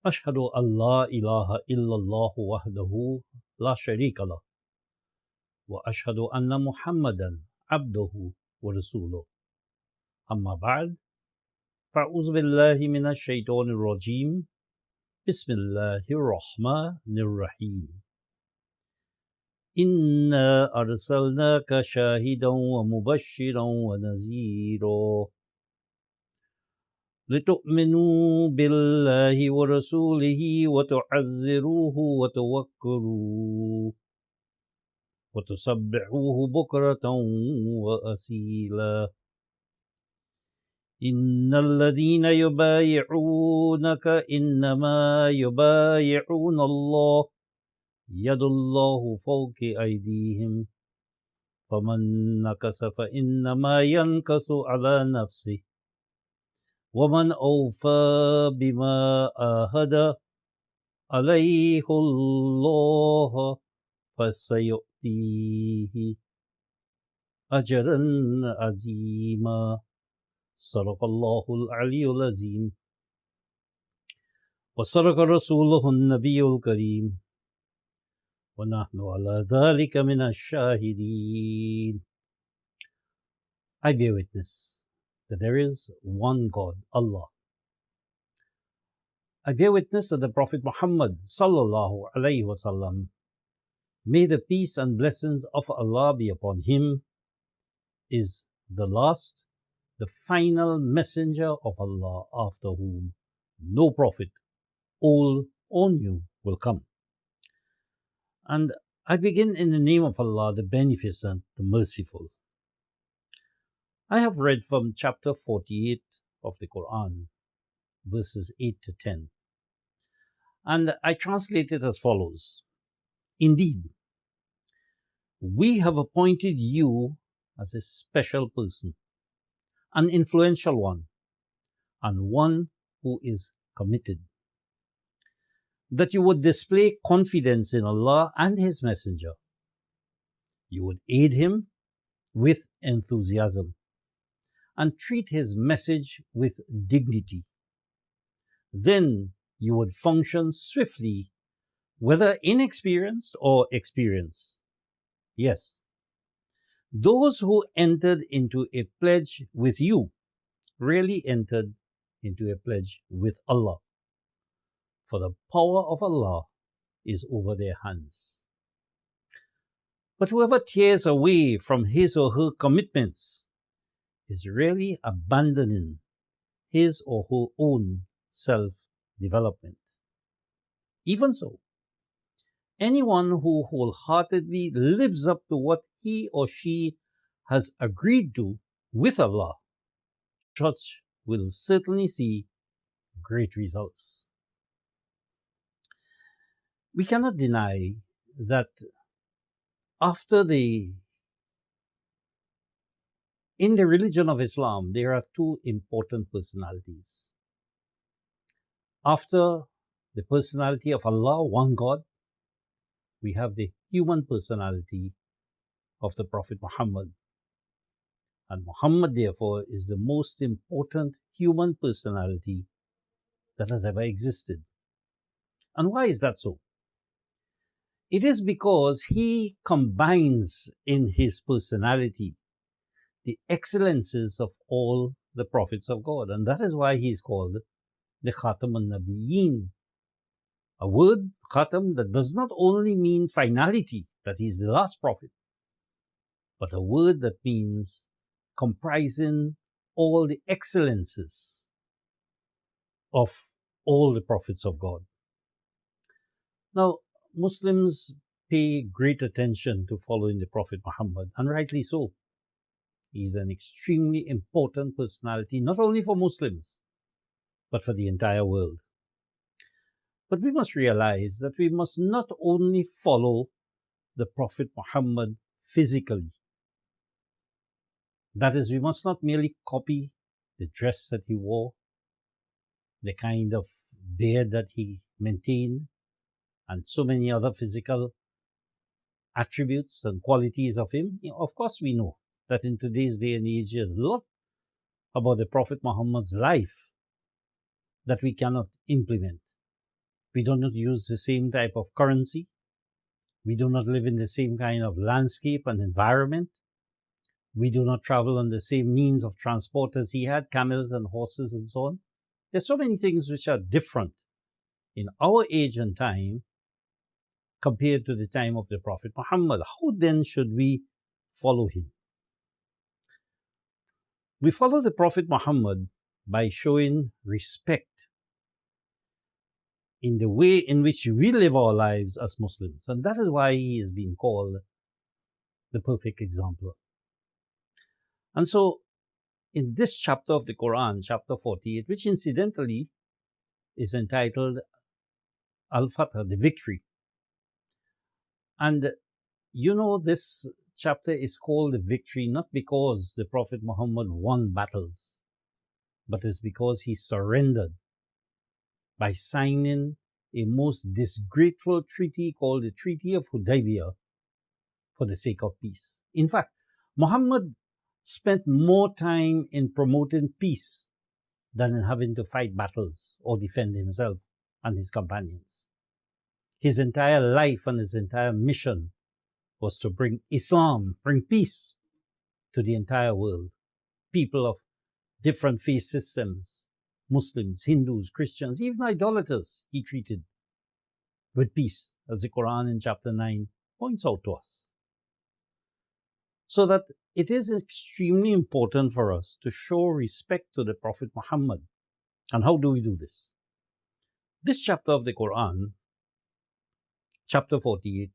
أشهد أن لا إله إلا الله وحده لا شريك له وأشهد أن محمدا عبده ورسوله أما بعد فأعوذ بالله من الشيطان الرجيم بسم الله الرحمن الرحيم إنا أرسلناك شاهدا ومبشرا ونذيرا لتؤمنوا بالله ورسوله وتعزروه وتوكروه وتسبحوه بكرة وأصيلا إن الذين يبايعونك إنما يبايعون الله يد الله فوق أيديهم فمن نكث فإنما ينكث على نفسه ومن أوفى بما عاهد عليه الله فسيؤتيه أجرا عظيما صدق الله العلي العظيم وصدق رسوله النبي الكريم ونحن على ذلك من الشاهدين. I bear witness that there is one God, Allah. I bear witness that the Prophet Muhammad sallallahu alaihi wasallam, may the peace and blessings of Allah be upon him, is the last, the final messenger of Allah, after whom no prophet, old or new, will come. And I begin in the name of Allah, the Beneficent, the Merciful. I have read from chapter 48 of the Quran, verses 8 to 10. And I translate it as follows. Indeed, we have appointed you as a special person, an influential one, and one who is committed, that you would display confidence in Allah and His Messenger. You would aid Him with enthusiasm and treat His message with dignity. Then you would function swiftly, whether inexperienced or experienced. Yes, those who entered into a pledge with you really entered into a pledge with Allah, for the power of Allah is over their hands. But whoever tears away from his or her commitments is really abandoning his or her own self-development. Even so, anyone who wholeheartedly lives up to what he or she has agreed to with Allah, such will certainly see great results. We cannot deny that in the religion of Islam, there are two important personalities. After the personality of Allah, one God, we have the human personality of the Prophet Muhammad. And Muhammad, therefore, is the most important human personality that has ever existed. And why is that so? It is because he combines in his personality the excellences of all the prophets of God. And that is why he is called the Khatam al-Nabiyyin. A word, Khatam, that does not only mean finality, that he is the last prophet, but a word that means comprising all the excellences of all the prophets of God. Now, Muslims pay great attention to following the Prophet Muhammad, and rightly so. He is an extremely important personality, not only for Muslims, but for the entire world. But we must realize that we must not only follow the Prophet Muhammad physically. That is, we must not merely copy the dress that he wore, the kind of beard that he maintained, and so many other physical attributes and qualities of him. Of course, we know that in today's day and age, there's a lot about the Prophet Muhammad's life that we cannot implement. We do not use the same type of currency. We do not live in the same kind of landscape and environment. We do not travel on the same means of transport as he had, camels and horses and so on. There's so many things which are different in our age and time compared to the time of the Prophet Muhammad. How then should we follow him? We follow the Prophet Muhammad by showing respect in the way in which we live our lives as Muslims. And that is why he is being called the perfect exemplar. And so, in this chapter of the Quran, chapter 48, which incidentally is entitled Al-Fath, the victory. And you know, this chapter is called the victory not because the Prophet Muhammad won battles, but it's because he surrendered by signing a most disgraceful treaty called the Treaty of Hudaybiyah for the sake of peace. In fact, Muhammad spent more time in promoting peace than in having to fight battles or defend himself and his companions. His entire life and his entire mission was to bring Islam, bring peace to the entire world. People of different faith systems, Muslims, Hindus, Christians, even idolaters, he treated with peace, as the Quran in chapter 9 points out to us. So that it is extremely important for us to show respect to the Prophet Muhammad. And how do we do this? This chapter of the Quran, chapter 48,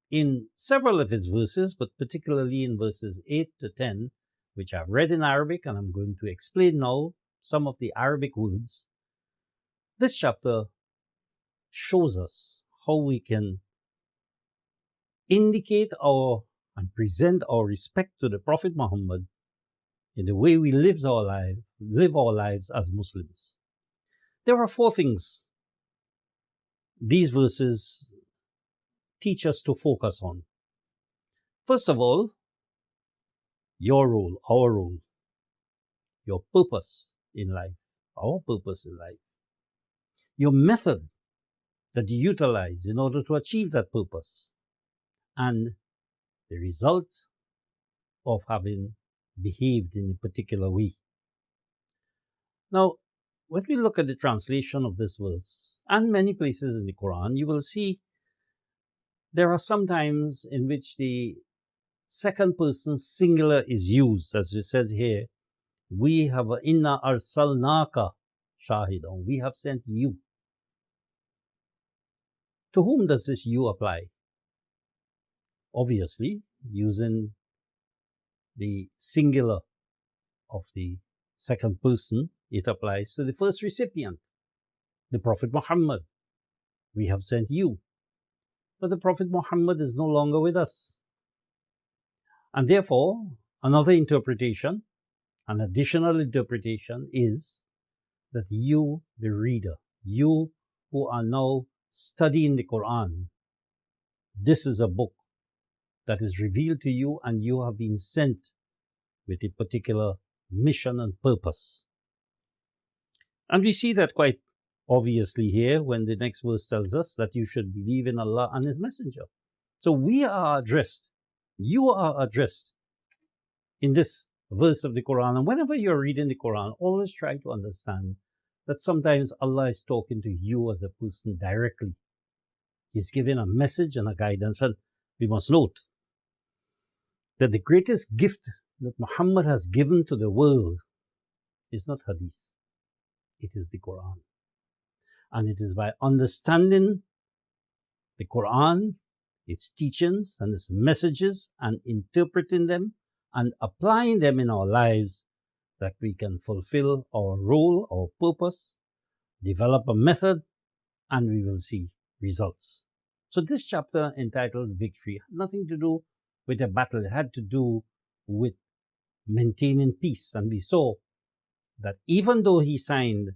in several of its verses, but particularly in verses 8 to 10, which I've read in Arabic, and I'm going to explain now some of the Arabic words, this chapter shows us how we can indicate and present our respect to the Prophet Muhammad in the way we live our lives as Muslims. There are 4 things these verses teach us to focus on. First of all, your role, our role, your purpose in life, our purpose in life, your method that you utilize in order to achieve that purpose, and the result of having behaved in a particular way. Now, when we look at the translation of this verse, and many places in the Quran, you will see there are some times in which the second person singular is used, as we said here. We have inna arsalnaka shahidan. We have sent you. To whom does this you apply? Obviously, using the singular of the second person, it applies to the first recipient, the Prophet Muhammad. We have sent you. But the Prophet Muhammad is no longer with us. And therefore, another interpretation, an additional interpretation is that you, the reader, you who are now studying the Quran, this is a book that is revealed to you and you have been sent with a particular mission and purpose. And we see that quite obviously here when the next verse tells us that you should believe in Allah and His Messenger. So we are addressed, you are addressed in this verse of the Quran. And whenever you're reading the Quran, always try to understand that sometimes Allah is talking to you as a person directly. He's giving a message and a guidance. And we must note that the greatest gift that Muhammad has given to the world is not hadith. It is the Quran. And it is by understanding the Quran, its teachings and its messages, and interpreting them and applying them in our lives that we can fulfill our role, our purpose, develop a method, and we will see results. So this chapter entitled Victory had nothing to do with a battle. It had to do with maintaining peace. And we saw that even though he signed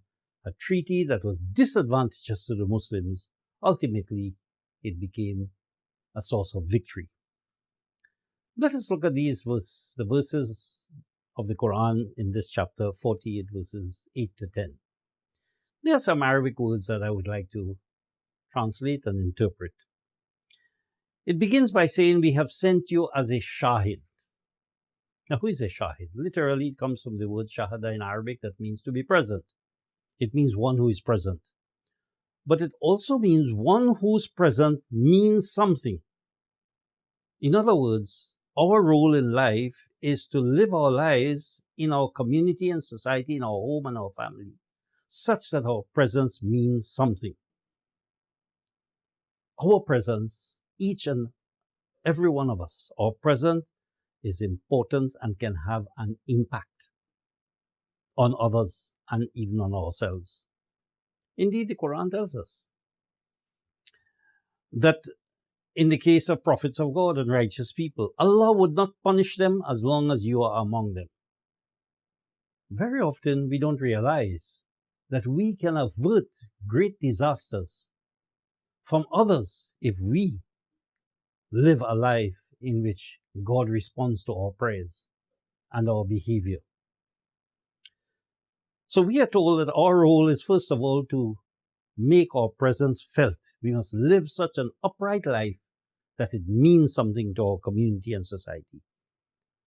a treaty that was disadvantageous to the Muslims, ultimately it became a source of victory. Let us look at the verses of the Quran in this chapter 48, verses 8 to 10. There are some Arabic words that I would like to translate and interpret. It begins by saying, we have sent you as a shahid. Now, who is a shahid? Literally, it comes from the word shahada in Arabic, that means to be present. It means one who is present. But it also means one who's present means something. In other words, our role in life is to live our lives in our community and society, in our home and our family, such that our presence means something. Our presence, each and every one of us, our presence is important and can have an impact on others and even on ourselves. Indeed, the Quran tells us that in the case of prophets of God and righteous people, Allah would not punish them as long as you are among them. Very often we don't realize that we can avert great disasters from others if we live a life in which God responds to our prayers and our behavior. So we are told that our role is first of all to make our presence felt. We must live such an upright life that it means something to our community and society.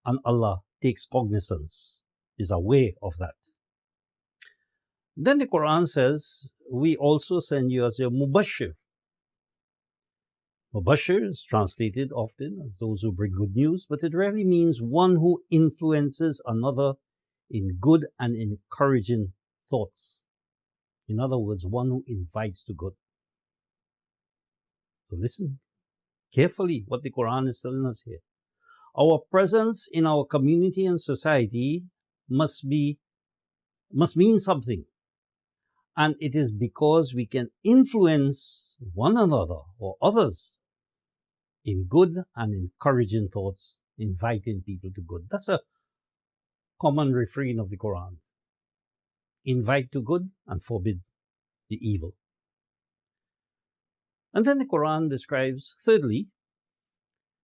And Allah takes cognizance, is aware of that. Then the Quran says, we also send you as a mubashir. Mubashir is translated often as those who bring good news, but it really means one who influences another in good and encouraging thoughts. In other words, one who invites to good. So listen carefully what the Quran is telling us here. Our presence in our community and society must mean something. And it is because we can influence one another or others in good and encouraging thoughts, inviting people to good. That's a common refrain of the Quran. Invite to good and forbid the evil. And then the Quran describes, thirdly,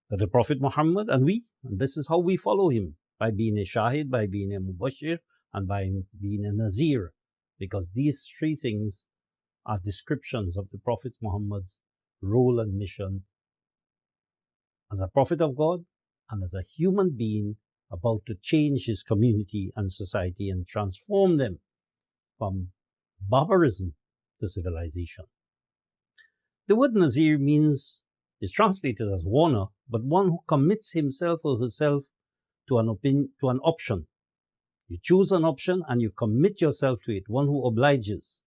that the Prophet Muhammad and this is how we follow him, by being a shahid, by being a mubashir, and by being a nazir, because these three things are descriptions of the Prophet Muhammad's role and mission as a prophet of God and as a human being about to change his community and society and transform them from barbarism to civilization. The word nazir is translated as warner, but one who commits himself or herself to an option. You choose an option and you commit yourself to it, one who obliges.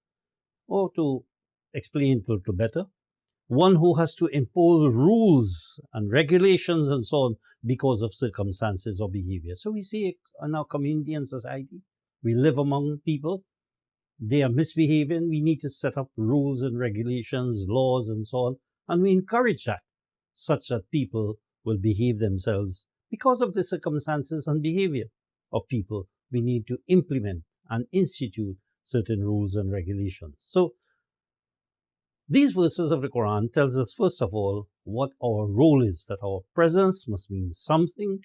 Or to explain it a little better, one who has to impose rules and regulations and so on because of circumstances or behavior. So we see it in our community and society. We live among people. They are misbehaving. We need to set up rules and regulations, laws and so on. And we encourage that, such that people will behave themselves because of the circumstances and behavior of people. We need to implement and institute certain rules and regulations. So these verses of the Quran tells us, first of all, what our role is, that our presence must mean something,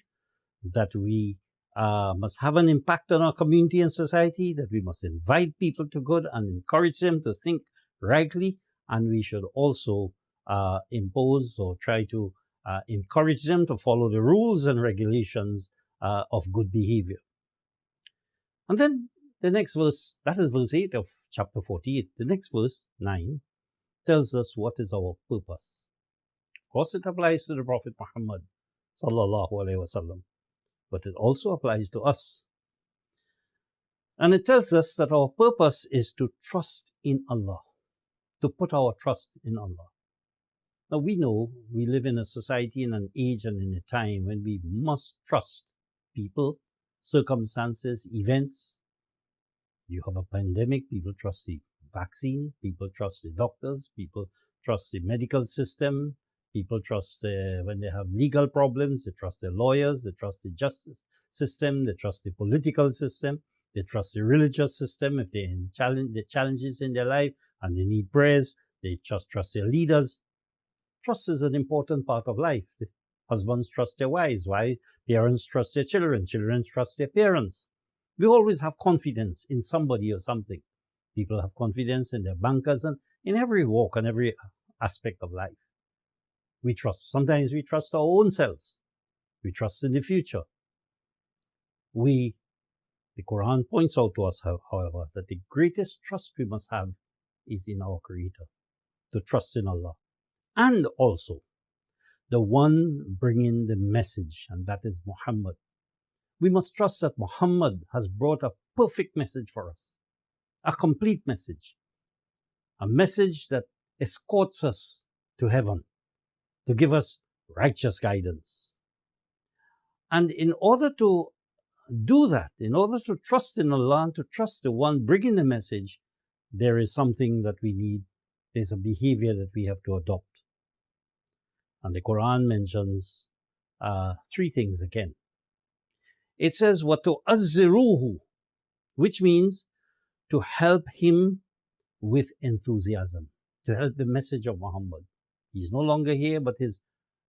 that we must have an impact on our community and society, that we must invite people to good and encourage them to think rightly, and we should also impose or try to encourage them to follow the rules and regulations of good behavior. And then the next verse, that is verse 8 of chapter 48. The next verse, 9, tells us what is our purpose. Of course, it applies to the Prophet Muhammad sallallahu alaihi wasallam, but it also applies to us. And it tells us that our purpose is to trust in Allah, to put our trust in Allah. Now we know we live in a society, in an age and in a time when we must trust people, circumstances, events. You have a pandemic, people trust the vaccine, people trust the doctors, people trust the medical system, people trust when they have legal problems, they trust their lawyers, they trust the justice system, they trust the political system, they trust the religious system if they're in challenges in their life and they need prayers, they trust their leaders. Trust is an important part of life. Husbands trust their wives, parents trust their children, children trust their parents. We always have confidence in somebody or something. People have confidence in their bankers and in every walk and every aspect of life. We trust. Sometimes we trust our own selves. We trust in the future. The Quran points out to us, however, that the greatest trust we must have is in our Creator, to trust in Allah. And also, the one bringing the message, and that is Muhammad. We must trust that Muhammad has brought a perfect message for us, a complete message, a message that escorts us to heaven, to give us righteous guidance. And in order to do that, in order to trust in Allah and to trust the one bringing the message, there is something that we need. There's a behavior that we have to adopt. And the Quran mentions three things again. It says, وَتُؤَزِّرُوهُ, which means to help him with enthusiasm, to help the message of Muhammad. He's no longer here, but his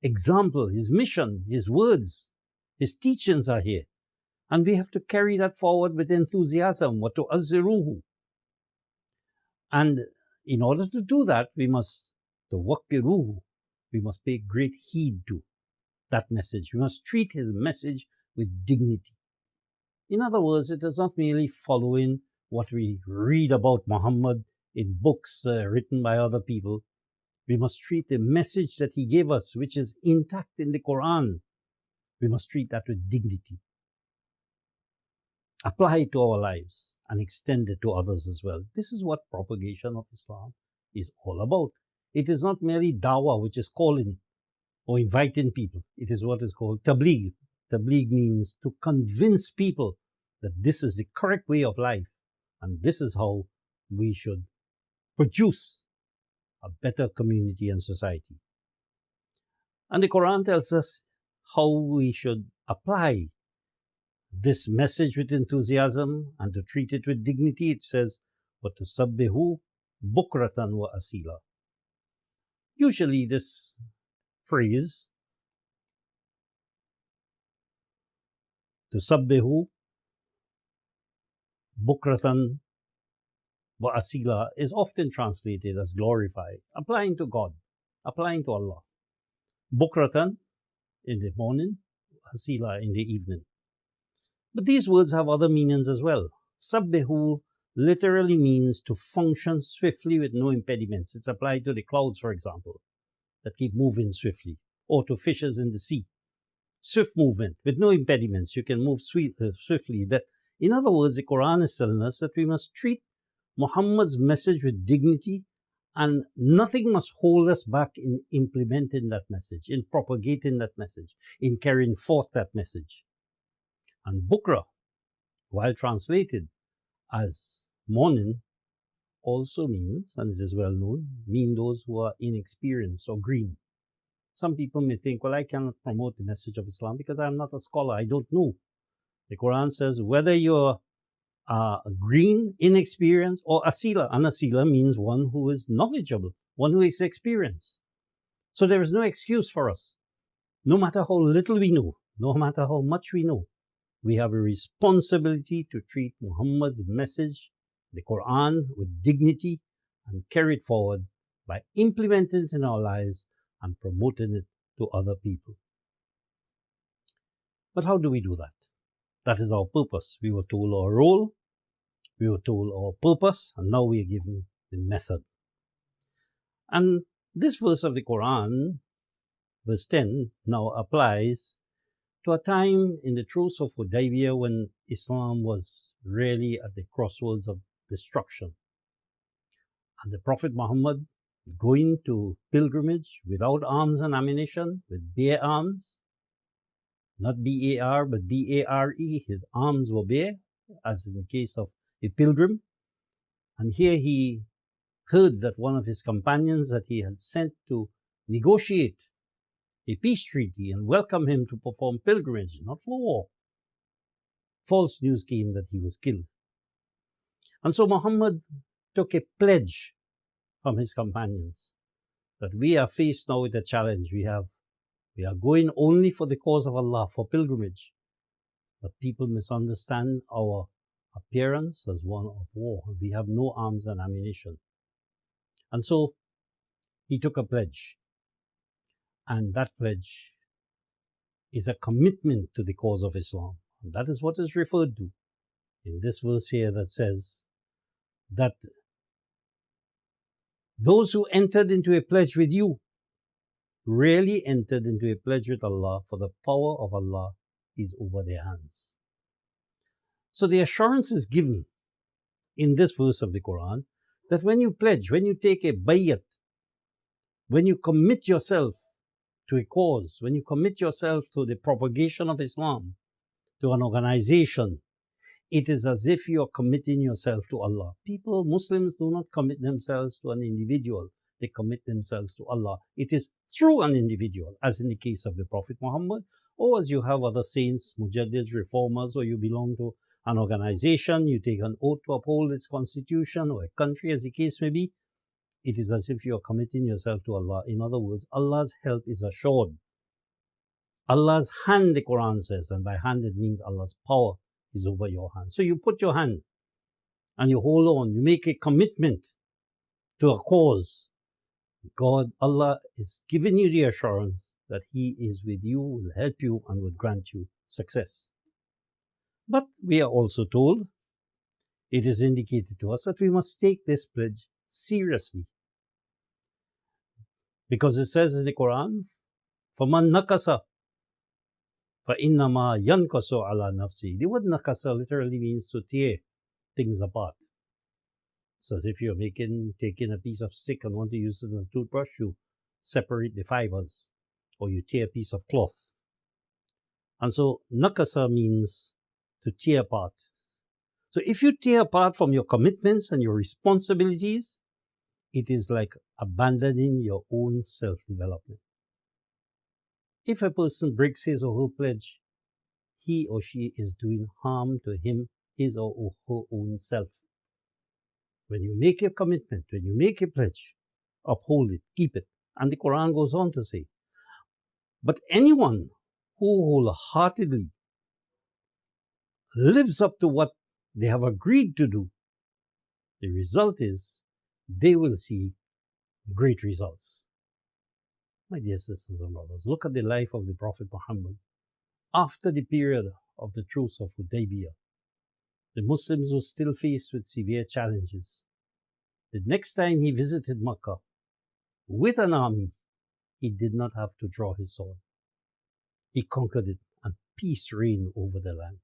example, his mission, his words, his teachings are here. And we have to carry that forward with enthusiasm. وَتُؤَزِّرُوهُ. And in order to do that, we must pay great heed to that message. We must treat his message with dignity. In other words, it is not merely following what we read about Muhammad in books written by other people. We must treat the message that he gave us, which is intact in the Quran. We must treat that with dignity. Apply it to our lives and extend it to others as well. This is what propagation of Islam is all about. It is not merely dawah, which is calling or inviting people. It is what is called tabligh. Tabligh means to convince people that this is the correct way of life and this is how we should produce a better community and society. And the Quran tells us how we should apply this message with enthusiasm and to treat it with dignity. It says, وَتُسَبِّهُ بُكْرَةً وَأَصِيلًا. Usually this phrase, تُسَبِّهُ بُكْرَةً وَأَصِيلًا, is often translated as glorify, applying to God, applying to Allah. Bukratan in the morning, Asila in the evening. But these words have other meanings as well. Sabbihu literally means to function swiftly with no impediments. It's applied to the clouds, for example, that keep moving swiftly, or to fishes in the sea. Swift movement with no impediments. You can move swiftly. That, in other words, the Quran is telling us that we must treat Muhammad's message with dignity, and nothing must hold us back in implementing that message, in propagating that message, in carrying forth that message. And Bukra, while translated as morning, also means, and this is well known, mean those who are inexperienced or green. Some people may think, well, I cannot promote the message of Islam because I'm not a scholar, I don't know. The Quran says whether you're green, inexperienced, or asila. And asila means one who is knowledgeable, one who is experienced. So there is no excuse for us. No matter how little we know, no matter how much we know, we have a responsibility to treat Muhammad's message, the Quran, with dignity and carry it forward by implementing it in our lives and promoting it to other people. But how do we do that? That is our purpose. We were told our role, we were told our purpose, and now we are given the method. And this verse of the Quran, verse 10, now applies to a time in the truce of Hudaybiyah when Islam was really at the crossroads of destruction. And the Prophet Muhammad, going to pilgrimage without arms and ammunition, with bare arms, not B-A-R, but B-A-R-E, his arms were bare, as in the case of a pilgrim. And here he heard that one of his companions that he had sent to negotiate a peace treaty and welcome him to perform pilgrimage, not for war. False news came that he was killed. And so Muhammad took a pledge from his companions that we are faced now with a challenge. We are going only for the cause of Allah, for pilgrimage. But people misunderstand our appearance as one of war. We have no arms and ammunition. And so he took a pledge. And that pledge is a commitment to the cause of Islam. And that is what is referred to in this verse here that says that those who entered into a pledge with you really entered into a pledge with Allah, for the power of Allah is over their hands. So the assurance is given in this verse of the Quran that when you pledge, when you take a bayat, when you commit yourself to a cause, when you commit yourself to the propagation of Islam, to an organization, it is as if you are committing yourself to Allah. People, Muslims, do not commit themselves to an individual. They commit themselves to Allah. It is through an individual, as in the case of the Prophet Muhammad, or as you have other saints, mujaddids, reformers, or you belong to an organization, you take an oath to uphold its constitution, or a country, as the case may be. It is as if you are committing yourself to Allah. In other words, Allah's help is assured. Allah's hand, the Quran says, and by hand it means Allah's power is over your hand. So you put your hand and you hold on, you make a commitment to a cause. God, Allah is giving you the assurance that He is with you, will help you, and will grant you success. But we are also told, it is indicated to us that we must take this pledge seriously. Because it says in the Quran, فَمَنْ نَكَسَ فَإِنَّمَا يَنْكَسُ عَلَى نَفْسِهِ. The word nakasa literally means to tear things apart. It's as if you're taking a piece of stick and want to use it as a toothbrush, you separate the fibers, or you tear a piece of cloth. And so nakasa means to tear apart. So if you tear apart from your commitments and your responsibilities, it is like abandoning your own self-development. If a person breaks his or her pledge, he or she is doing harm to him, his or her own self. When you make a commitment, when you make a pledge, uphold it, keep it. And the Quran goes on to say, but anyone who wholeheartedly lives up to what they have agreed to do, the result is they will see great results. My dear sisters and brothers, look at the life of the Prophet Muhammad. After the period of the Truce of Hudaybiyah, the Muslims were still faced with severe challenges. The next time he visited Makkah with an army, he did not have to draw his sword. He conquered it, and peace reigned over the land.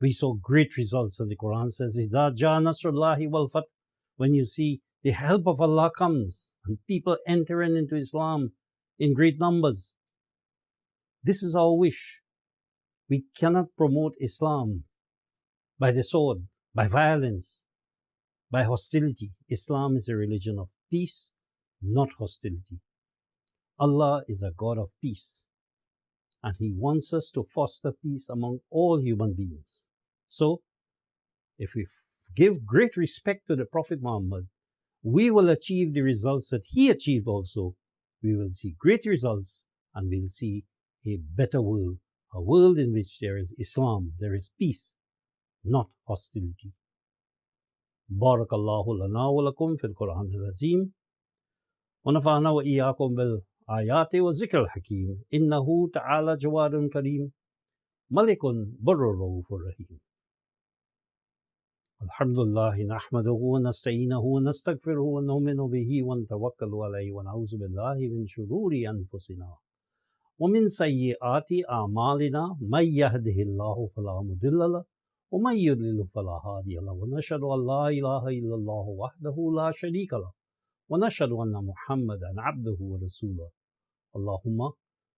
We saw great results, and the Quran says, إِذَا جَاءَ نَصْرُ اللَّهِ وَالْفَتْحُ. When you see the help of Allah comes, and people entering into Islam in great numbers. This is our wish. We cannot promote Islam by the sword, by violence, by hostility. Islam is a religion of peace, not hostility. Allah is a God of peace, and He wants us to foster peace among all human beings. So, if we give great respect to the Prophet Muhammad, we will achieve the results that he achieved also. We will see great results, and we'll see a better world, a world in which there is Islam, there is peace, not hostility. Barakallahu lana wa lakum fil Quran al-Azim. Wa nafa'ana wa iyyakum bil ayati wa zikr al-hakim. Innahu ta'ala jawadun kareem. Malikun barrur raufur rahim. Alhamdulillah, nahmaduhu wa nasta'inuhu wa nastaghfiruhu wa nu'minu bihi wa natawakkalu alayhi wa na'udzu billahi min shururi anfusina wa min sayyiati a'malina may yahdihillahu fala mudilla lahu wa may yudlil fala hadiya lahu wa nashhadu an la ilaha illallah wahdahu la sharika lahu wa nashhadu anna Muhammadan abduhu wa rasuluhu. Allahumma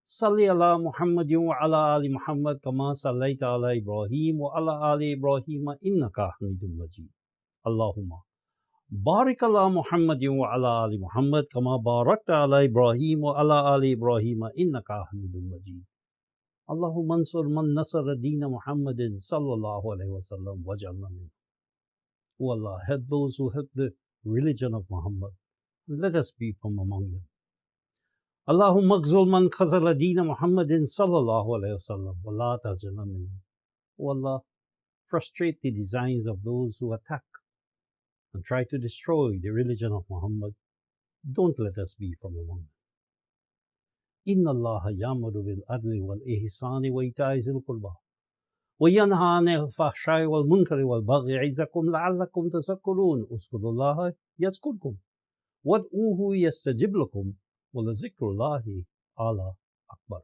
salli ala Muhammadin wa ala ali Muhammad kama sallaita ala Ibrahim wa ala ali Ibrahim innaka Hamidum Majid. Allahumma barik ala Muhammadin wa ala ali Muhammad kama barakta ala Ibrahim wa ala ali Ibrahim innaka Hamidum Majid. Allahumma ansur man nasara dina Muhammadin sallallahu alayhi wa sallam waj'alna minhum. O Allah, help those who help the religion of Muhammad. Let us be from among them. Allahumma aghzul man khazala deena Muhammadin sallallahu alayhi wa sallam wa la taj'alna minhum. O Allah, frustrate the designs of those who attack and try to destroy the religion of Muhammad, don't let us be from among them. إن الله يأمر بالعدل والإحسان وإيتاء ذي القربى وينهى عن الفحشاء والمنكر والبغي يعظكم لعلكم تذكرون اذكروا الله يذكركم وادعوه يستجب لكم ولذكر الله أعلى أكبر.